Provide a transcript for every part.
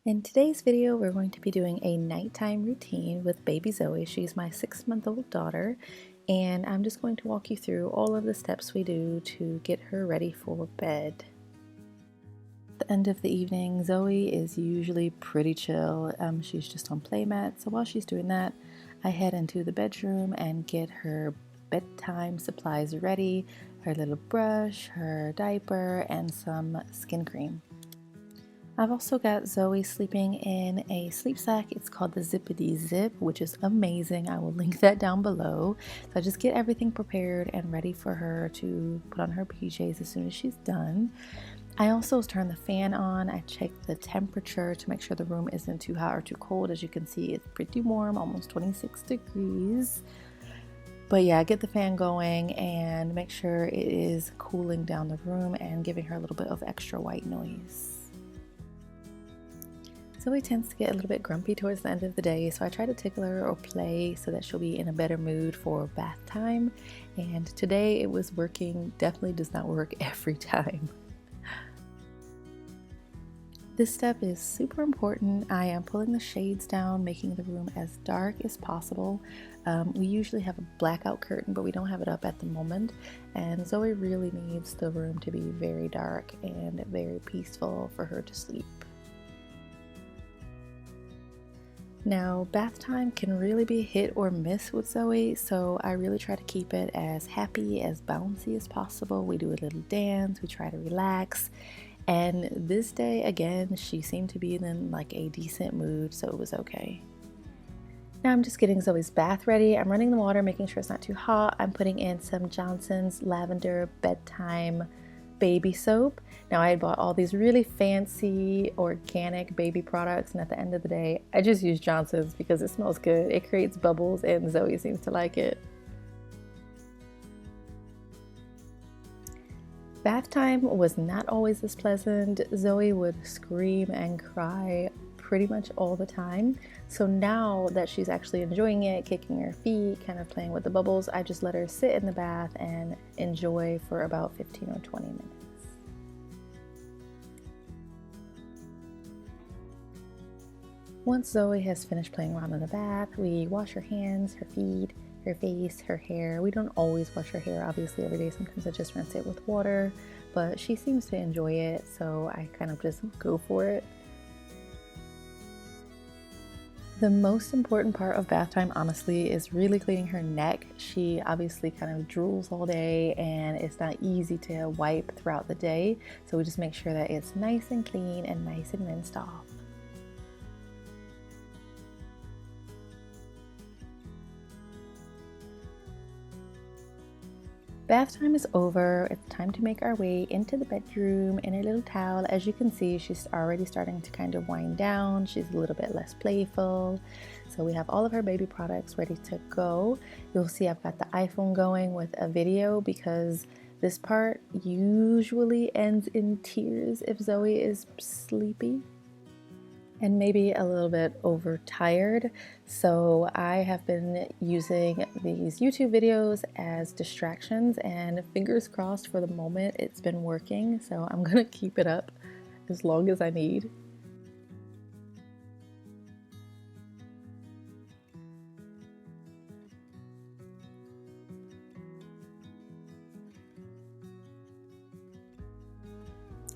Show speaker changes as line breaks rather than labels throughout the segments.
In today's video, we're going to be doing a nighttime routine with baby Zoe. She's my 6-month-old daughter, and I'm just going to walk you through all of the steps we do to get her ready for bed. At the end of the evening, Zoe is usually pretty chill. She's just on playmat, so while she's doing that, I head into the bedroom and get her bedtime supplies ready, her little brush, her diaper, and some skin cream. I've also got Zoe sleeping in a sleep sack. It's called the Zippity Zip, which is amazing. I will link that down below. So I just get everything prepared and ready for her to put on her PJs as soon as she's done. I also turn the fan on. I check the temperature to make sure the room isn't too hot or too cold. As you can see, it's pretty warm, almost 26 degrees. But yeah, get the fan going and make sure it is cooling down the room and giving her a little bit of extra white noise. Zoe tends to get a little bit grumpy towards the end of the day, so I try to tickle her or play so that she'll be in a better mood for bath time. And today it was working. Definitely does not work every time. This step is super important. I am pulling the shades down, making the room as dark as possible. We usually have a blackout curtain, but we don't have it up at the moment. And Zoe really needs the room to be very dark and very peaceful for her to sleep. Now, bath time can really be hit or miss with Zoe, so I really try to keep it as happy, as bouncy as possible. We do a little dance, we try to relax, and this day, again, she seemed to be in like a decent mood, so it was okay. Now I'm just getting Zoe's bath ready. I'm running the water, making sure it's not too hot. I'm putting in some Johnson's Lavender Bedtime baby soap. Now I had bought all these really fancy organic baby products, and at the end of the day I just use Johnson's because it smells good. It creates bubbles and Zoe seems to like it. Bath time was not always this pleasant. Zoe would scream and cry pretty much all the time. So now that she's actually enjoying it, kicking her feet, kind of playing with the bubbles, I just let her sit in the bath and enjoy for about 15 or 20 minutes. Once Zoe has finished playing around in the bath, we wash her hands, her feet, her face, her hair. We don't always wash her hair, obviously, every day. Sometimes I just rinse it with water, but she seems to enjoy it, so I kind of just go for it. The most important part of bath time, honestly, is really cleaning her neck. She obviously kind of drools all day and it's not easy to wipe throughout the day, so we just make sure that it's nice and clean and nice and rinsed off. Bath time is over. It's time to make our way into the bedroom in a little towel. As you can see, she's already starting to kind of wind down. She's a little bit less playful. So we have all of her baby products ready to go. You'll see I've got the iPhone going with a video because this part usually ends in tears if Zoe is sleepy and maybe a little bit overtired. So I have been using these YouTube videos as distractions, and fingers crossed for the moment it's been working. So I'm gonna keep it up as long as I need.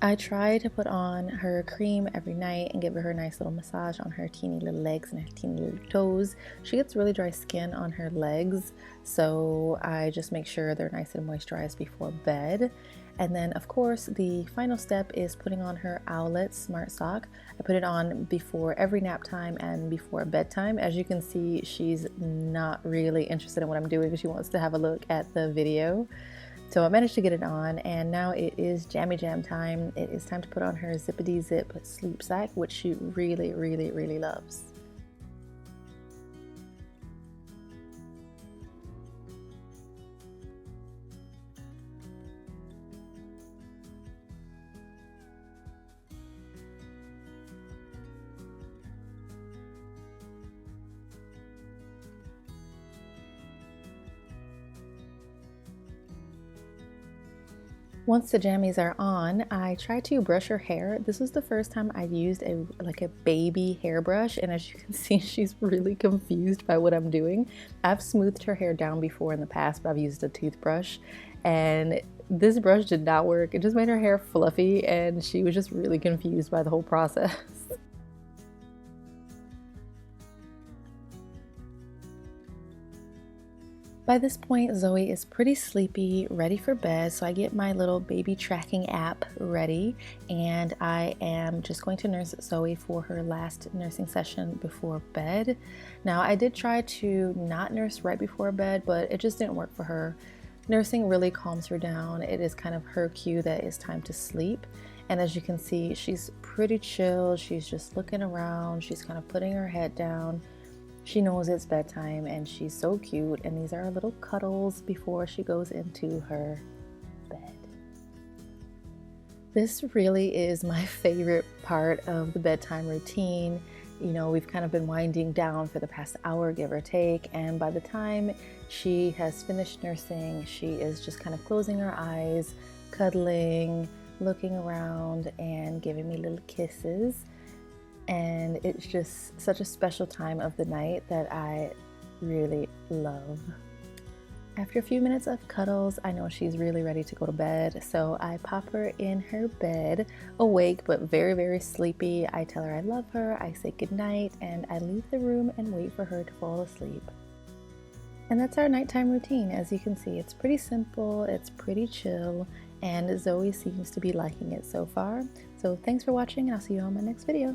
I try to put on her cream every night and give her a nice little massage on her teeny little legs and her teeny little toes. She gets really dry skin on her legs, so I just make sure they're nice and moisturized before bed. And then, of course, the final step is putting on her Owlet Smart Sock. I put it on before every nap time and before bedtime. As you can see, she's not really interested in what I'm doing. She wants to have a look at the video. So I managed to get it on, and now it is jammy jam time. It is time to put on her Zippity Zip sleep sack, which she really, really, really loves. Once the jammies are on, I try to brush her hair. This was the first time I've used a baby hairbrush, and as you can see, she's really confused by what I'm doing. I've smoothed her hair down before in the past, but I've used a toothbrush, and this brush did not work. It just made her hair fluffy, and she was just really confused by the whole process. By this point, Zoe is pretty sleepy, ready for bed, so I get my little baby tracking app ready, and I am just going to nurse Zoe for her last nursing session before bed. Now, I did try to not nurse right before bed, but it just didn't work for her. Nursing really calms her down. It is kind of her cue that it's time to sleep. And as you can see, she's pretty chill. She's just looking around. She's kind of putting her head down. She knows it's bedtime and she's so cute, and these are our little cuddles before she goes into her bed. This really is my favorite part of the bedtime routine. You know, we've kind of been winding down for the past hour, give or take, and by the time she has finished nursing, she is just kind of closing her eyes, cuddling, looking around, and giving me little kisses. And it's just such a special time of the night that I really love. After a few minutes of cuddles, I know she's really ready to go to bed, so I pop her in her bed, awake but very, very sleepy. I tell her I love her, I say goodnight, and I leave the room and wait for her to fall asleep. And that's our nighttime routine. As you can see, it's pretty simple, it's pretty chill, and Zoe seems to be liking it so far. So thanks for watching, and I'll see you on my next video.